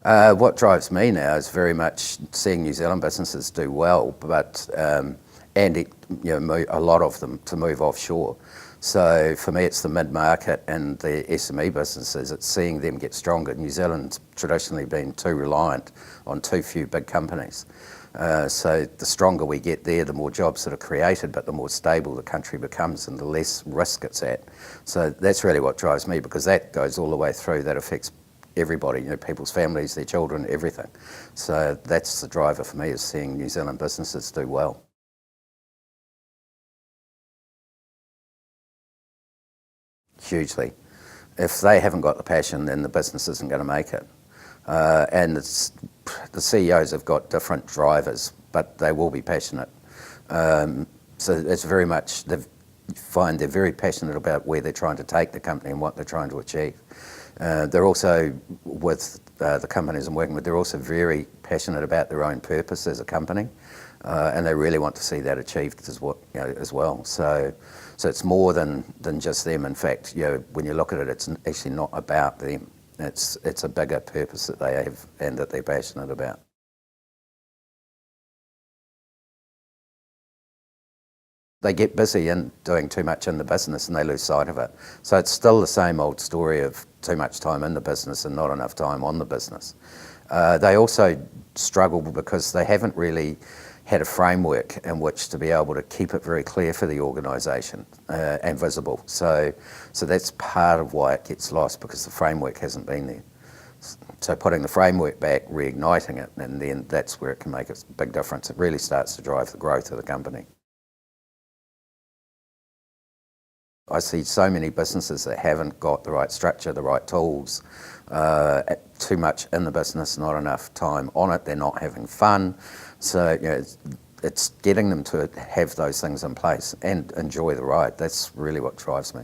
What drives me now is very much seeing New Zealand businesses do well, but a lot of them to move offshore. So for me, it's the mid-market and the SME businesses. It's seeing them get stronger. New Zealand's traditionally been too reliant on too few big companies. So the stronger we get there, the more jobs that are created, but the more stable the country becomes and the less risk it's at. So that's really what drives me, because that goes all the way through. That affects everybody, people's families, their children, everything. So that's the driver for me, is seeing New Zealand businesses do well. Hugely. If they haven't got the passion, then the business isn't going to make it. And the CEOs have got different drivers, but they will be passionate. So it's very much, they're very passionate about where they're trying to take the company and what they're trying to achieve. They're also, with the companies I'm working with, they're also very passionate about their own purpose as a company, and they really want to see that achieved as well. So it's more than just them. In fact, when you look at it, it's actually not about them. It's a bigger purpose that they have and that they're passionate about. They get busy in doing too much in the business and they lose sight of it. So it's still the same old story of too much time in the business and not enough time on the business. They also struggle because they haven't really had a framework in which to be able to keep it very clear for the organisation and visible. So that's part of why it gets lost, because the framework hasn't been there. So putting the framework back, reigniting it, and then that's where it can make a big difference. It really starts to drive the growth of the company. I see so many businesses that haven't got the right structure, the right tools, too much in the business, not enough time on it, they're not having fun. So it's getting them to have those things in place and enjoy the ride. That's really what drives me.